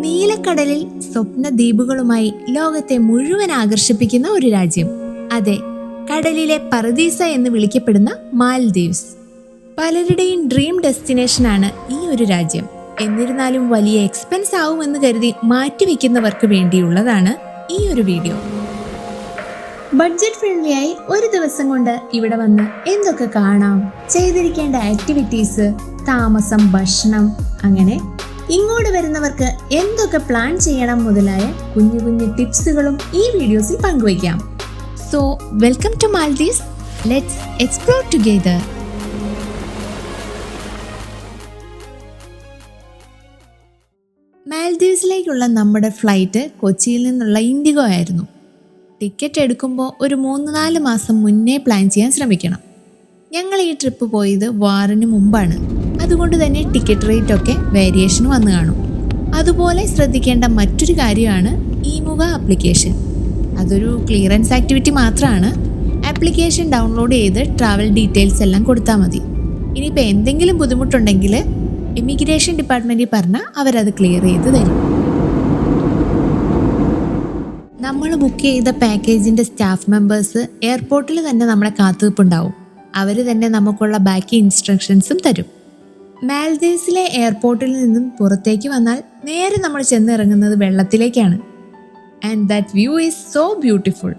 നീലക്കടലിൽ സ്വപ്ന ദ്വീപുകളുമായി ലോകത്തെ മുഴുവൻ ആകർഷിപ്പിക്കുന്ന ഒരു രാജ്യം. അതെ, കടലിലെ പറുദീസ എന്ന് വിളിക്കപ്പെടുന്ന മാൽദീവ്സ്. പലരുടെയും ഡ്രീം ഡെസ്റ്റിനേഷനാണ് ഈ ഒരു രാജ്യം. എന്നിരുന്നാലും വലിയ എക്സ്പെൻസ് ആവുമെന്ന് കരുതി മാറ്റിവെക്കുന്നവർക്ക് വേണ്ടിയുള്ളതാണ് ഈ ഒരു വീഡിയോ. ബഡ്ജറ്റ് ഫ്രണ്ട്ലി ആയി ഒരു ദിവസം കൊണ്ട് ഇവിടെ വന്ന് എന്തൊക്കെ കാണാം, ചെയ്തിരിക്കേണ്ട ആക്ടിവിറ്റീസ്, താമസം, ഭക്ഷണം, അങ്ങനെ ഇങ്ങോട്ട് വരുന്നവർക്ക് എന്തൊക്കെ പ്ലാൻ ചെയ്യണം മുതലായ കുഞ്ഞു കുഞ്ഞു ടിപ്സുകളും ഈ വീഡിയോസിൽ പങ്കുവയ്ക്കാം. So welcome to Maldives, let's explore together. മാൽദീവ്സിലേക്കുള്ള നമ്മുടെ ഫ്ലൈറ്റ് കൊച്ചിയിൽ നിന്നുള്ള ഇൻഡിഗോ ആയിരുന്നു. ടിക്കറ്റ് എടുക്കുമ്പോൾ ഒരു 3-4 മാസം മുന്നേ പ്ലാൻ ചെയ്യാൻ ശ്രമിക്കണം. ഞങ്ങൾ ഈ ട്രിപ്പ് പോയത് വാറിന് മുമ്പാണ്. അതുകൊണ്ട് തന്നെ ടിക്കറ്റ് റേറ്റ് ഒക്കെ വേരിയേഷൻ വന്നു കാണും. അതുപോലെ ശ്രദ്ധിക്കേണ്ട മറ്റൊരു കാര്യമാണ് ഇമുഗ ആപ്ലിക്കേഷൻ. അതൊരു ക്ലിയറൻസ് ആക്ടിവിറ്റി മാത്രമാണ്. ആപ്ലിക്കേഷൻ ഡൗൺലോഡ് ചെയ്ത് ട്രാവൽ ഡീറ്റെയിൽസ് എല്ലാം കൊടുത്താൽ മതി. ഇനിയിപ്പോൾ എന്തെങ്കിലും ബുദ്ധിമുട്ടുണ്ടെങ്കിൽ ഇമിഗ്രേഷൻ ഡിപ്പാർട്ട്മെൻറ്റിൽ പറഞ്ഞാൽ അവരത് ക്ലിയർ ചെയ്ത് തരും. നമ്മൾ ബുക്ക് ചെയ്ത പാക്കേജിൻ്റെ സ്റ്റാഫ് മെമ്പേഴ്സ് എയർപോർട്ടിൽ തന്നെ നമ്മളെ കാത്തുനിൽപ്പുണ്ടാവും. അവർ തന്നെ നമുക്കുള്ള ബാക്കി ഇൻസ്ട്രക്ഷൻസും തരും. മാൽദീവ്സിലെ എയർപോർട്ടിൽ നിന്നും പുറത്തേക്ക് വന്നാൽ നേരെ നമ്മൾ ചെന്നിറങ്ങുന്നത് വെള്ളത്തിലേക്കാണ്. And that view is so beautiful.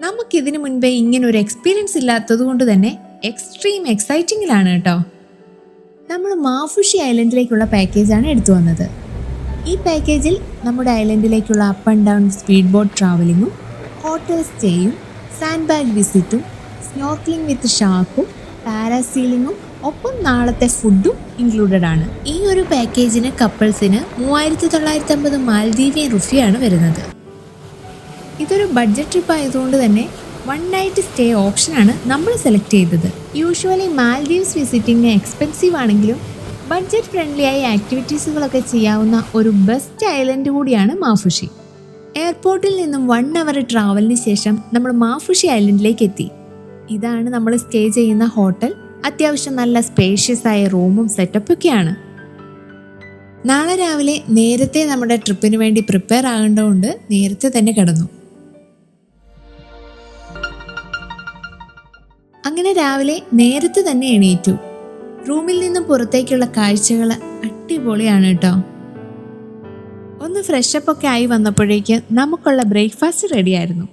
നമുക്കിതിനു മുൻപേ ഇങ്ങനെ ഒരു എക്സ്പീരിയൻസ് ഇല്ലാത്തത് കൊണ്ട് തന്നെ എക്സ്ട്രീം എക്സൈറ്റിങ്ങിലാണ് കേട്ടോ. നമ്മൾ മാഫുഷി ഐലൻഡിലേക്കുള്ള പാക്കേജാണ് എടുത്തു വന്നത്. ഈ പാക്കേജിൽ നമ്മുടെ ഐലൻഡിലേക്കുള്ള up and down speed boat ട്രാവലിങ്ങും, ഹോട്ടൽ സ്റ്റേയും, സാൻഡ് ബാഗ് വിസിറ്റും, സ്നോർക്ലിംഗ് വിത്ത് ഷാർക്കും, പാരാസീലിങ്ങും ഒപ്പം നാളത്തെ ഫുഡും ഇൻക്ലൂഡഡ് ആണ്. ഈ ഒരു പാക്കേജിന് കപ്പിൾസിന് 3950 മാൽദീവിയൻ റുപ്പിയാണ് വരുന്നത്. ഇതൊരു ബഡ്ജറ്റ് ട്രിപ്പ് ആയതുകൊണ്ട് തന്നെ 1 നൈറ്റ് സ്റ്റേ ഓപ്ഷനാണ് നമ്മൾ സെലക്ട് ചെയ്തത്. യൂഷ്വലി മാൽദീവ്സ് വിസിറ്റിംഗ് എക്സ്പെൻസീവ് ആണെങ്കിലും ബഡ്ജറ്റ് ഫ്രണ്ട്ലി ആയി ആക്ടിവിറ്റീസുകളൊക്കെ ചെയ്യാവുന്ന ഒരു ബെസ്റ്റ് ഐലൻഡ് കൂടിയാണ് മാഫുഷി. എയർപോർട്ടിൽ നിന്നും 1 അവർ ട്രാവലിന് ശേഷം നമ്മൾ മാഫുഷി ഐലൻഡിലേക്ക് എത്തി. ഇതാണ് നമ്മൾ സ്റ്റേ ചെയ്യുന്ന ഹോട്ടൽ. അത്യാവശ്യം നല്ല സ്പേഷ്യസ് ആയ റൂമും സെറ്റപ്പൊക്കെയാണ്. നാളെ രാവിലെ നേരത്തെ നമ്മുടെ ട്രിപ്പിന് വേണ്ടി പ്രിപ്പയർ ആകേണ്ടതുകൊണ്ട് നേരത്തെ തന്നെ കിടന്നു. അങ്ങനെ രാവിലെ നേരത്തെ തന്നെ എണീറ്റു. റൂമിൽ നിന്നും പുറത്തേക്കുള്ള കാഴ്ചകൾ അടിപൊളിയാണ് കേട്ടോ. ഒന്ന് ഫ്രഷപ്പ് ഒക്കെ ആയി വന്നപ്പോഴേക്ക് നമുക്കുള്ള ബ്രേക്ക്ഫാസ്റ്റ് റെഡിയായിരുന്നു.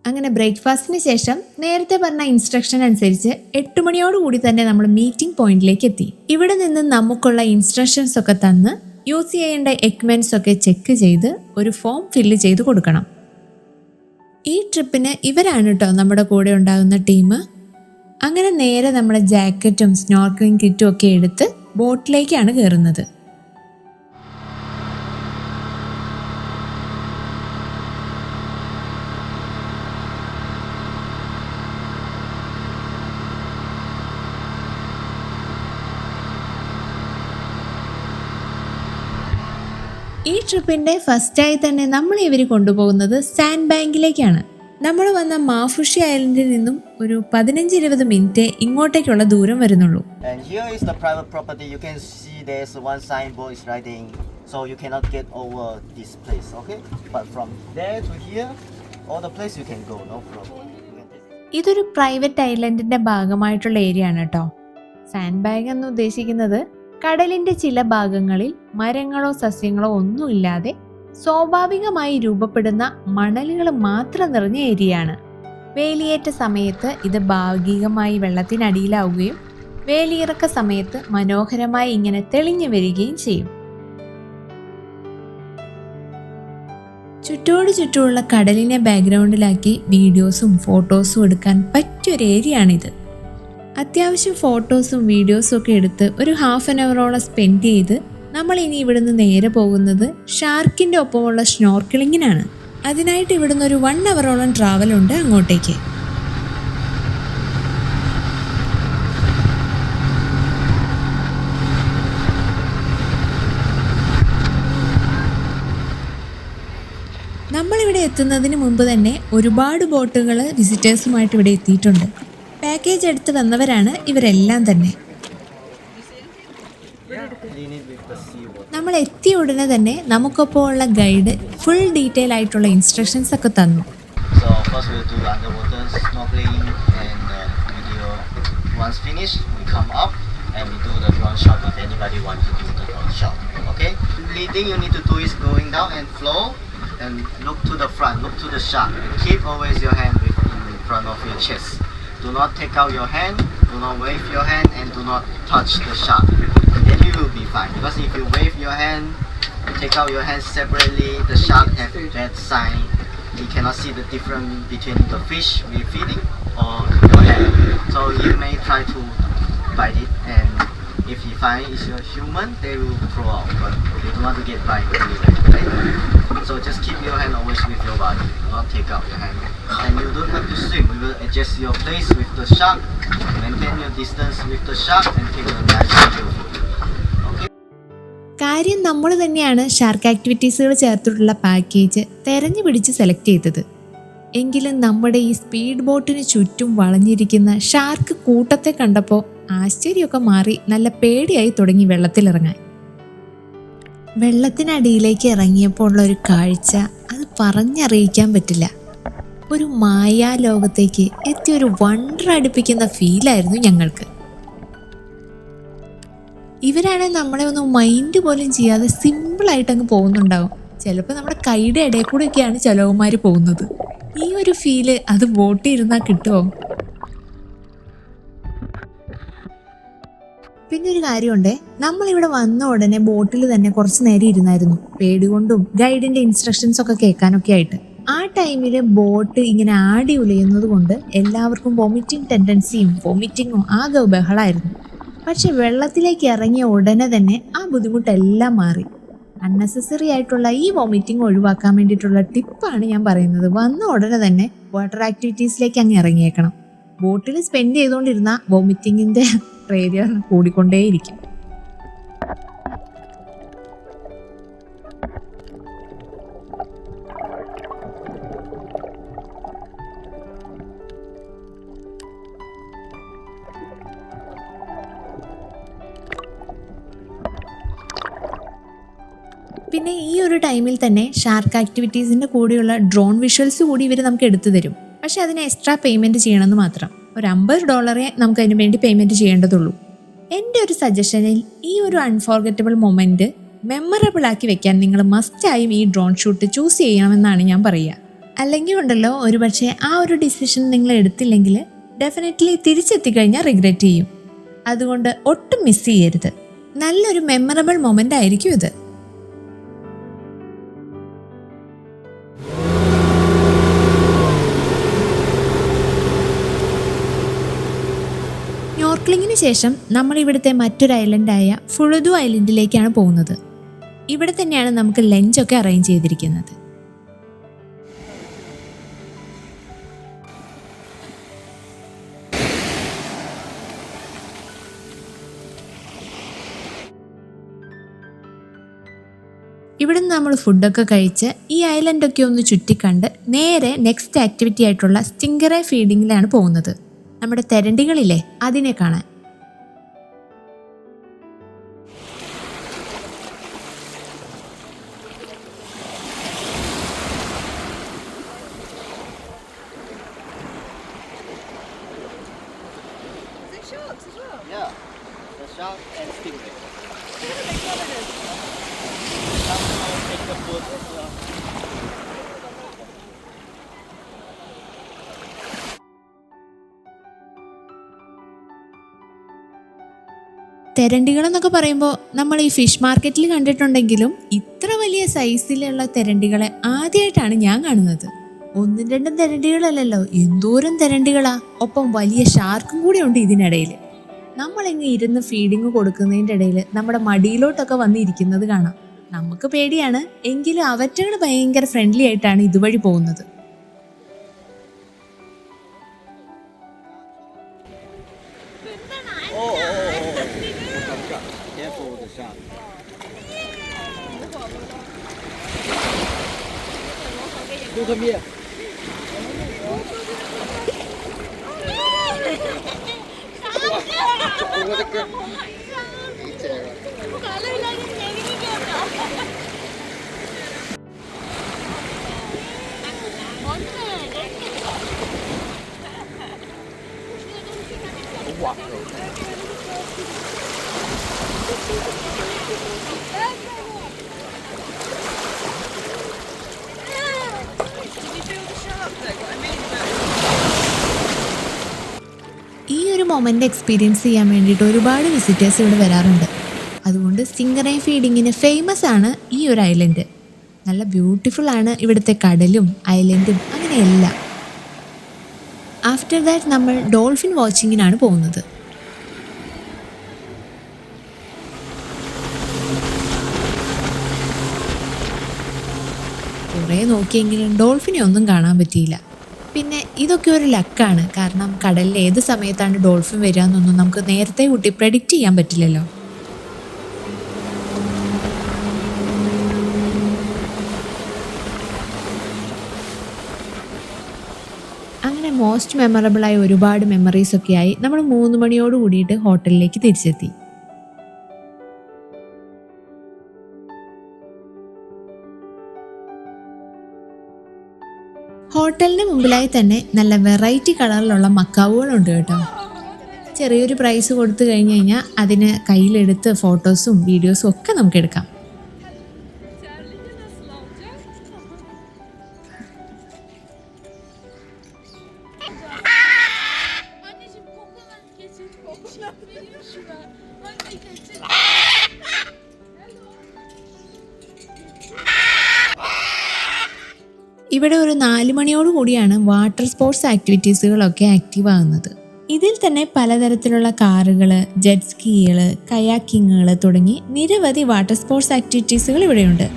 അങ്ങനെ ബ്രേക്ക്ഫാസ്റ്റിന് ശേഷം നേരത്തെ പറഞ്ഞ ഇൻസ്ട്രക്ഷൻ അനുസരിച്ച് 8 മണിയോടുകൂടി തന്നെ നമ്മൾ മീറ്റിംഗ് പോയിന്റിലേക്ക് എത്തി. ഇവിടെ നിന്ന് നമുക്കുള്ള ഇൻസ്ട്രക്ഷൻസ് ഒക്കെ തന്ന് യൂസ് ചെയ്യേണ്ട എക്യുപ്മെന്റ്സ് ഒക്കെ ചെക്ക് ചെയ്ത് ഒരു ഫോം ഫില്ല് ചെയ്ത് കൊടുക്കണം. ഈ ട്രിപ്പിന് ഇവരാണ് കേട്ടോ നമ്മുടെ കൂടെ ഉണ്ടാകുന്ന ടീം. അങ്ങനെ നേരെ നമ്മുടെ ജാക്കറ്റും സ്നോർക്ലിംഗ് കിറ്റും ഒക്കെ എടുത്ത് ബോട്ടിലേക്കാണ് കയറുന്നത്. ഈ ട്രിപ്പിൻ്റെ ഫസ്റ്റായി തന്നെ നമ്മൾ ഇവർ കൊണ്ടുപോകുന്നത് സാൻഡ് ബാങ്കിലേക്കാണ്. നമ്മൾ വന്ന മാഫുഷി ഐലൻഡിൽ നിന്നും ഒരു 15-20 മിനിറ്റ് ഇങ്ങോട്ടേക്കുള്ള ദൂരം വരുന്നുള്ളൂ. ഇതൊരു പ്രൈവറ്റ് ഐലൻഡിന്റെ ഭാഗമായിട്ടുള്ള ഏരിയ ആണ് കേട്ടോ. സാൻഡ് ബാഗ് എന്ന് ഉദ്ദേശിക്കുന്നത് കടലിന്റെ ചില ഭാഗങ്ങളിൽ മരങ്ങളോ സസ്യങ്ങളോ ഒന്നുമില്ലാതെ സ്വാഭാവികമായി രൂപപ്പെടുന്ന മണലുകൾ മാത്രം നിറഞ്ഞ ഏരിയയാണ്. വേലിയേറ്റ സമയത്ത് ഇത് ഭാഗികമായി വെള്ളത്തിനടിയിലാവുകയും വേലിയിറക്ക സമയത്ത് മനോഹരമായി ഇങ്ങനെ തെളിഞ്ഞു വരികയും ചെയ്യും. ചുറ്റോട് ചുറ്റുമുള്ള കടലിനെ ബാക്ക്ഗ്രൗണ്ടിലാക്കി വീഡിയോസും ഫോട്ടോസും എടുക്കാൻ പറ്റിയൊരു ഏരിയയാണിത്. അത്യാവശ്യം ഫോട്ടോസും വീഡിയോസും ഒക്കെ എടുത്ത് ഒരു 1/2 അവറോളം സ്പെൻഡ് ചെയ്ത് നമ്മൾ ഇനി ഇവിടുന്ന് നേരെ പോകുന്നത് ഷാർക്കിൻ്റെ ഒപ്പമുള്ള സ്നോർക്കിളിങ്ങിനാണ്. അതിനായിട്ട് ഇവിടുന്ന് ഒരു 1 അവറോളം ട്രാവൽ ഉണ്ട് അങ്ങോട്ടേക്ക്. നമ്മളിവിടെ എത്തുന്നതിന് മുമ്പ് തന്നെ ഒരുപാട് ബോട്ടുകൾ വിസിറ്റേഴ്സുമായിട്ട് ഇവിടെ എത്തിയിട്ടുണ്ട്. പാക്കേജ് എടുത്ത് വന്നവരാണ് ഇവരെല്ലാം തന്നെ. it with the seawater. നമ്മൾ എത്തിയ ഉടനെ തന്നെ നമുക്കൊപ്പം ഉള്ള ഗൈഡ് ഫുൾ ഡീറ്റെയിൽ ആയിട്ടുള്ള ഇൻസ്ട്രക്ഷൻസ് ഒക്കെ തന്നു. So first we'll do the underwater snorkeling and video. Once finished, we come up and we do the drone shot if anybody wants to do the drone shot. Okay? The thing you need to do is going down and flow and look to the front, look to the shark. And keep always your hand in front of your chest. Do not take out your hand, do not wave your hand, and do not touch the shark. Then you will be fine. Because if you wave your hand, take out your hands separately, the shark have that sign. You cannot see the difference between the fish we're feeding or your hand. So you may try to bite it, and if you find it's a human, they will throw out. But they don't want to get bite anyway, right? So just keep your hand always with your body. Do not take out your hand. And you don't have to swim. We will adjust your place with the shark, maintain your distance with the shark, and take a nice video. കാര്യം നമ്മൾ തന്നെയാണ് shark ആക്ടിവിറ്റീസുകൾ ചേർത്തിട്ടുള്ള package തെരഞ്ഞു പിടിച്ച് select ചെയ്തത്. എങ്കിലും നമ്മുടെ ഈ സ്പീഡ് ബോട്ടിന് ചുറ്റും വളഞ്ഞിരിക്കുന്ന ഷാർക്ക് കൂട്ടത്തെ കണ്ടപ്പോൾ ആശ്ചര്യമൊക്കെ മാറി നല്ല പേടിയായി തുടങ്ങി വെള്ളത്തിലിറങ്ങാൻ. വെള്ളത്തിനടിയിലേക്ക് ഇറങ്ങിയപ്പോൾ ഉള്ള ഒരു കാഴ്ച അത് പറഞ്ഞറിയിക്കാൻ പറ്റില്ല. ഒരു മായാലോകത്തേക്ക് എത്തിയൊരു വണ്ടർ അടുപ്പിക്കുന്ന ഫീലായിരുന്നു ഞങ്ങൾക്ക്. ഇവരാണെങ്കിൽ നമ്മളെ ഒന്നും മൈൻഡ് പോലും ചെയ്യാതെ സിമ്പിളായിട്ട് അങ്ങ് പോകുന്നുണ്ടാവും. ചിലപ്പോൾ നമ്മുടെ കൈയുടെ ഇടയിൽ കൂടെയൊക്കെയാണ് ചിലവന്മാർ പോകുന്നത്. ഈ ഒരു ഫീല് അത് ബോട്ടിൽ ഇരുന്നാൽ കിട്ടുമോ? പിന്നെ ഒരു കാര്യമുണ്ട്, നമ്മളിവിടെ വന്ന ഉടനെ ബോട്ടിൽ തന്നെ കുറച്ച് നേരം ഇരുന്നായിരുന്നു, പേടി കൊണ്ടും ഗൈഡിന്റെ ഇൻസ്ട്രക്ഷൻസ് ഒക്കെ കേൾക്കാനൊക്കെ ആയിട്ട്. ആ ടൈമിൽ ബോട്ട് ഇങ്ങനെ ആടി ഉലയുന്നത് കൊണ്ട് എല്ലാവർക്കും വോമിറ്റിംഗ് ടെൻഡൻസിയും വോമിറ്റിങ്ങും ആകെ ബഹളമായിരുന്നു. പക്ഷെ വെള്ളത്തിലേക്ക് ഇറങ്ങിയ ഉടനെ തന്നെ ആ ബുദ്ധിമുട്ടെല്ലാം മാറി. അൺനെസസറി ആയിട്ടുള്ള ഈ വോമിറ്റിംഗ് ഒഴിവാക്കാൻ വേണ്ടിയിട്ടുള്ള ടിപ്പാണ് ഞാൻ പറയുന്നത്. വന്ന ഉടനെ തന്നെ വാട്ടർ ആക്ടിവിറ്റീസിലേക്ക് അങ്ങ് ഇറങ്ങിയേക്കണം. ബോട്ടിൽ സ്പെൻഡ് ചെയ്തുകൊണ്ടിരുന്ന വോമിറ്റിങ്ങിൻ്റെ റേഡിയോ കൂടിക്കൊണ്ടേയിരിക്കും. പിന്നെ ഈ ഒരു ടൈമിൽ തന്നെ ഷാർക്ക് ആക്ടിവിറ്റീസിൻ്റെ കൂടെയുള്ള ഡ്രോൺ വിഷ്വൽസ് കൂടി ഇവർ നമുക്ക് എടുത്തു തരും. പക്ഷെ അതിന് എക്സ്ട്രാ പേയ്മെൻറ്റ് ചെയ്യണമെന്ന് മാത്രം. ഒരു $50 നമുക്ക് അതിന് വേണ്ടി പേയ്മെൻറ്റ് ചെയ്യേണ്ടതുള്ളൂ. എൻ്റെ ഒരു സജഷനിൽ ഈ ഒരു അൺഫോർഗറ്റബിൾ മൊമെൻറ്റ് മെമ്മറബിൾ ആക്കി വെക്കാൻ നിങ്ങൾ മസ്റ്റായും ഈ ഡ്രോൺ ഷൂട്ട് ചൂസ് ചെയ്യണമെന്നാണ് ഞാൻ പറയുക. അല്ലെങ്കിൽ ഉണ്ടല്ലോ, ഒരു പക്ഷേ ആ ഒരു ഡിസിഷൻ നിങ്ങൾ എടുത്തില്ലെങ്കിൽ ഡെഫിനറ്റ്ലി തിരിച്ചെത്തിക്കഴിഞ്ഞാൽ റിഗ്രറ്റ് ചെയ്യും. അതുകൊണ്ട് ഒട്ടും മിസ് ചെയ്യരുത്. നല്ലൊരു മെമ്മറബിൾ മൊമെൻ്റ് ആയിരിക്കും ഇത്. സ്നോർക്ലിങ്ങിന് ശേഷം നമ്മൾ ഇവിടുത്തെ മറ്റൊരു ഐലൻഡായ ഫുളുദു ഐലൻഡിലേക്കാണ് പോകുന്നത്. ഇവിടെ തന്നെയാണ് നമുക്ക് ലഞ്ചൊക്കെ അറേഞ്ച് ചെയ്തിരിക്കുന്നത്. ഇവിടുന്ന് നമ്മൾ ഫുഡൊക്കെ കഴിച്ച് ഈ ഐലൻഡൊക്കെ ഒന്ന് ചുറ്റിക്കണ്ട് നേരെ നെക്സ്റ്റ് ആക്ടിവിറ്റി ആയിട്ടുള്ള സ്റ്റിംഗറെ ഫീഡിങ്ങിലാണ് പോകുന്നത്. നമ്മുടെ തെരണ്ടികളില്ലേ, അതിനെ കാണാൻ. Yeah, the shark and stingray. Take the food as well. തെരണ്ടികളെന്നൊക്കെ പറയുമ്പോൾ നമ്മൾ ഈ ഫിഷ് മാർക്കറ്റിൽ കണ്ടിട്ടുണ്ടെങ്കിലും ഇത്ര വലിയ സൈസിലുള്ള തെരണ്ടികളെ ആദ്യമായിട്ടാണ് ഞാൻ കാണുന്നത്. 1-2 തെരണ്ടികളല്ലല്ലോ, എന്തോരം തെരണ്ടികളാ. ഒപ്പം വലിയ ഷാർക്കും കൂടി ഉണ്ട് ഇതിനിടയിൽ. നമ്മളിങ്ങ് ഇരുന്ന് ഫീഡിങ് കൊടുക്കുന്നതിൻ്റെ ഇടയിൽ നമ്മുടെ മടിയിലോട്ടൊക്കെ വന്നിരിക്കുന്നത് കാണാം. നമുക്ക് പേടിയാണ്, എങ്കിലും അവറ്റകൾ ഭയങ്കര ഫ്രണ്ട്ലി ആയിട്ടാണ് ഇതുവഴി പോകുന്നത്. Careful with the shark. Du come here. Over the ഈ ഒരു മൊമെൻ്റ് എക്സ്പീരിയൻസ് ചെയ്യാൻ വേണ്ടിയിട്ട് ഒരുപാട് വിസിറ്റേഴ്സ് ഇവിടെ വരാറുണ്ട്. അതുകൊണ്ട് സ്റ്റിംഗറേ ഫീഡിങ്ങിന് ഫേമസ് ആണ് ഈ ഒരു ഐലൻഡ്. നല്ല ബ്യൂട്ടിഫുൾ ആണ് ഇവിടുത്തെ കടലും ഐലൻഡും അങ്ങനെയെല്ലാം. ആഫ്റ്റർ ദാറ്റ് നമ്മൾ ഡോൾഫിൻ വാച്ചിങ്ങിനാണ് പോകുന്നത്. കുറേ നോക്കിയെങ്കിലും ഡോൾഫിനെ ഒന്നും കാണാൻ പറ്റിയില്ല. പിന്നെ ഇതൊക്കെ ഒരു ലക്കാണ്. കാരണം കടലിൽ ഏത് സമയത്താണ് ഡോൾഫിൻ വരിക എന്നൊന്നും നമുക്ക് നേരത്തെ കൂട്ടി പ്രെഡിക്റ്റ് ചെയ്യാൻ പറ്റില്ലല്ലോ. അങ്ങനെ മോസ്റ്റ് മെമ്മറബിളായ ഒരുപാട് മെമ്മറീസൊക്കെയായി നമ്മൾ 3 മണിയോട് കൂടിയിട്ട് ഹോട്ടലിലേക്ക് തിരിച്ചെത്തി. ഹോട്ടലിന് മുമ്പിലായി തന്നെ നല്ല വെറൈറ്റി കളറിലുള്ള മക്കാവുകളുണ്ട് കേട്ടോ. ചെറിയൊരു പ്രൈസ് കൊടുത്തു കഴിഞ്ഞ് കഴിഞ്ഞാൽ അതിന് കയ്യിലെടുത്ത് ഫോട്ടോസും വീഡിയോസും ഒക്കെ നമുക്ക് എടുക്കാം. ഇവിടെ ഒരു 4 മണിയോട് കൂടിയാണ് വാട്ടർ സ്പോർട്സ് ആക്ടിവിറ്റീസുകളൊക്കെ ആക്റ്റീവ് ആകുന്നത്. ഇതിൽ തന്നെ പലതരത്തിലുള്ള കാറുകൾ, ജെറ്റ് സ്കീകൾ, കയാക്കിങ്ങുകൾ തുടങ്ങി നിരവധി വാട്ടർ സ്പോർട്സ് ആക്ടിവിറ്റീസുകൾ ഇവിടെയുണ്ട്.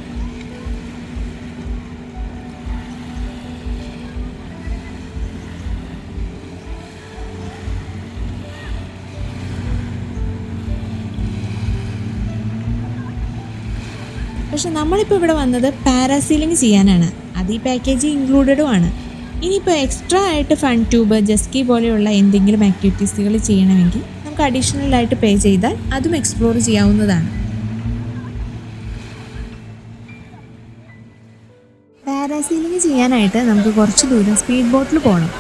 പക്ഷെ നമ്മളിപ്പോൾ ഇവിടെ വന്നത് പാരാസീലിംഗ് ചെയ്യാനാണ്. അത് ഈ പാക്കേജ് ഇൻക്ലൂഡഡും ആണ്. ഇനിയിപ്പോൾ എക്സ്ട്രാ ആയിട്ട് ഫൺ ട്യൂബ്, ജെസ്കി പോലെയുള്ള എന്തെങ്കിലും ആക്ടിവിറ്റീസുകൾ ചെയ്യണമെങ്കിൽ നമുക്ക് അഡീഷണൽ ആയിട്ട് പേ ചെയ്താൽ അതും എക്സ്പ്ലോർ ചെയ്യാവുന്നതാണ്. പാരാസീലിംഗ് ചെയ്യാനായിട്ട് നമുക്ക് കുറച്ച് ദൂരം സ്പീഡ് ബോട്ടിൽ പോകണം.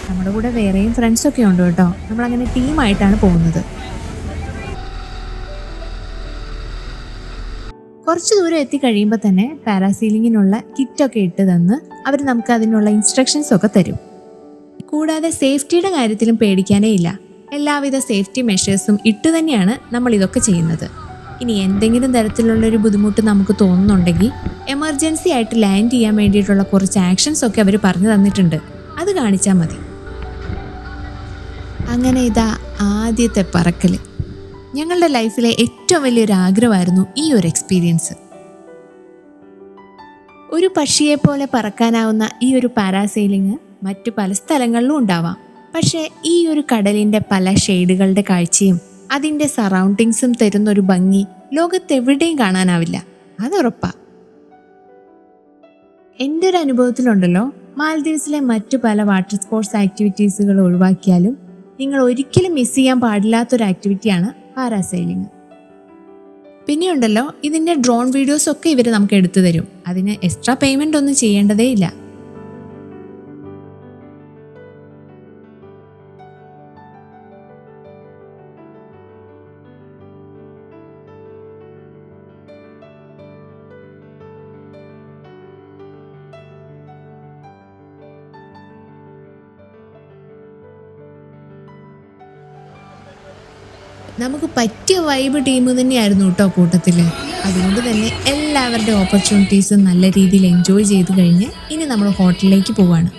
നമ്മുടെ കൂടെ വേറെയും ഫ്രണ്ട്സൊക്കെ ഉണ്ട് കേട്ടോ. നമ്മളങ്ങനെ ടീമായിട്ടാണ് പോകുന്നത്. കുറച്ച് ദൂരം എത്തിക്കഴിയുമ്പോൾ തന്നെ പാരാസീലിങ്ങിനുള്ള കിറ്റൊക്കെ ഇട്ട് തന്ന് അവർ നമുക്ക് അതിനുള്ള ഇൻസ്ട്രക്ഷൻസ് ഒക്കെ തരും. കൂടാതെ സേഫ്റ്റിയുടെ കാര്യത്തിലും പേടിക്കാനേ ഇല്ല. എല്ലാവിധ സേഫ്റ്റി മെഷേഴ്സും ഇട്ട് തന്നെയാണ് നമ്മൾ ഇതൊക്കെ ചെയ്യുന്നത്. ഇനി എന്തെങ്കിലും തരത്തിലുള്ളൊരു ബുദ്ധിമുട്ട് നമുക്ക് തോന്നുന്നുണ്ടെങ്കിൽ എമർജൻസി ആയിട്ട് ലാൻഡ് ചെയ്യാൻ വേണ്ടിയിട്ടുള്ള കുറച്ച് ആക്ഷൻസ് ഒക്കെ അവർ പറഞ്ഞു തന്നിട്ടുണ്ട്. അത് കാണിച്ചാൽ മതി. അങ്ങനെ ഇതാ ആദ്യത്തെ പറക്കൽ. ഞങ്ങളുടെ ലൈഫിലെ ഏറ്റവും വലിയൊരു ആഗ്രഹമായിരുന്നു ഈ ഒരു എക്സ്പീരിയൻസ്. ഒരു പക്ഷിയെ പോലെ പറക്കാനാവുന്ന ഈ ഒരു പാരാസെയിലിംഗ് മറ്റു പല സ്ഥലങ്ങളിലും ഉണ്ടാവാം. പക്ഷേ ഈ ഒരു കടലിൻ്റെ പല ഷെയ്ഡുകളുടെ കാഴ്ചയും അതിൻ്റെ സറൗണ്ടിങ്സും തരുന്നൊരു ഭംഗി ലോകത്തെവിടെയും കാണാനാവില്ല. അതുറപ്പാ. എൻ്റെ ഒരു അനുഭവത്തിലുണ്ടല്ലോ, മാൽദീവ്സിലെ മറ്റു പല വാട്ടർ സ്പോർട്സ് ആക്ടിവിറ്റീസുകൾ ഒഴിവാക്കിയാലും നിങ്ങൾ ഒരിക്കലും മിസ് ചെയ്യാൻ പാടില്ലാത്തൊരു ആക്ടിവിറ്റിയാണ് പാരാസൈലിംഗ്. പിന്നെയുണ്ടല്ലോ, ഇതിൻ്റെ ഡ്രോൺ വീഡിയോസ് ഒക്കെ ഇവർ നമുക്ക് എടുത്തു തരും. അതിന് എക്സ്ട്രാ പേയ്മെൻ്റ് ഒന്നും ചെയ്യേണ്ടതേ ഇല്ല. നമുക്ക് പറ്റിയ വൈബ് ടീം തന്നെയായിരുന്നു കേട്ടോ കൂട്ടത്തിൽ. അതുകൊണ്ട് തന്നെ എല്ലാവരുടെ ഓപ്പർച്യൂണിറ്റീസും നല്ല രീതിയിൽ എൻജോയ് ചെയ്ത് കഴിഞ്ഞ് ഇനി നമ്മൾ ഹോട്ടലിലേക്ക് പോവാണ്.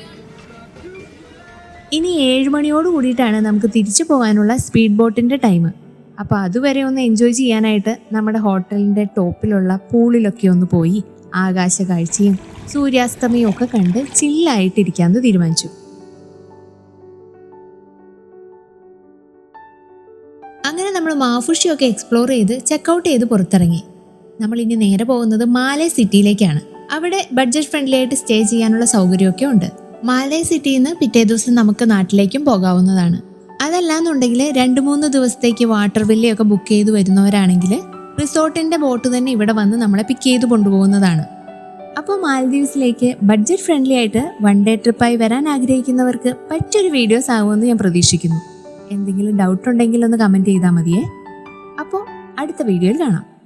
ഇനി 7 മണിയോട് കൂടിയിട്ടാണ് നമുക്ക് തിരിച്ചു പോകാനുള്ള സ്പീഡ് ബോട്ടിൻ്റെ ടൈം. അപ്പോൾ അതുവരെ ഒന്ന് എൻജോയ് ചെയ്യാനായിട്ട് നമ്മുടെ ഹോട്ടലിൻ്റെ ടോപ്പിലുള്ള പൂളിലൊക്കെ ഒന്ന് പോയി ആകാശ കാഴ്ചയും സൂര്യാസ്തമയവും ഒക്കെ കണ്ട് ചില്ലായിട്ടിരിക്കാമെന്ന് തീരുമാനിച്ചു. അങ്ങനെ നമ്മൾ മാഫുഷിയൊക്കെ എക്സ്പ്ലോർ ചെയ്ത് ചെക്കൗട്ട് ചെയ്ത് പുറത്തിറങ്ങി. നമ്മൾ ഇനി നേരെ പോകുന്നത് മാലേ സിറ്റിയിലേക്കാണ്. അവിടെ ബഡ്ജറ്റ് ഫ്രണ്ട്ലി ആയിട്ട് സ്റ്റേ ചെയ്യാനുള്ള സൗകര്യമൊക്കെ ഉണ്ട്. മാലേ സിറ്റിയിൽ നിന്ന് പിറ്റേ ദിവസം നമുക്ക് നാട്ടിലേക്കും പോകാവുന്നതാണ്. അതല്ലാന്നുണ്ടെങ്കിൽ 2-3 ദിവസത്തേക്ക് വാട്ടർ വില്ലയൊക്കെ ബുക്ക് ചെയ്ത് വരുന്നവരാണെങ്കിൽ റിസോർട്ടിൻ്റെ ബോട്ട് തന്നെ ഇവിടെ വന്ന് നമ്മളെ പിക്ക് ചെയ്ത് കൊണ്ടുപോകുന്നതാണ്. അപ്പോൾ മാൽദീവ്സിലേക്ക് ബഡ്ജറ്റ് ഫ്രണ്ട്ലി ആയിട്ട് 1 ഡേ ട്രിപ്പായി വരാൻ ആഗ്രഹിക്കുന്നവർക്ക് പറ്റൊരു വീഡിയോസ് ആകുമെന്ന് ഞാൻ പ്രതീക്ഷിക്കുന്നു. എന്തെങ്കിലും ഡൗട്ട് ഉണ്ടെങ്കിൽ ഒന്ന് കമൻറ്റ് ചെയ്താൽ മതിയേ. അപ്പോൾ അടുത്ത വീഡിയോയിൽ കാണാം.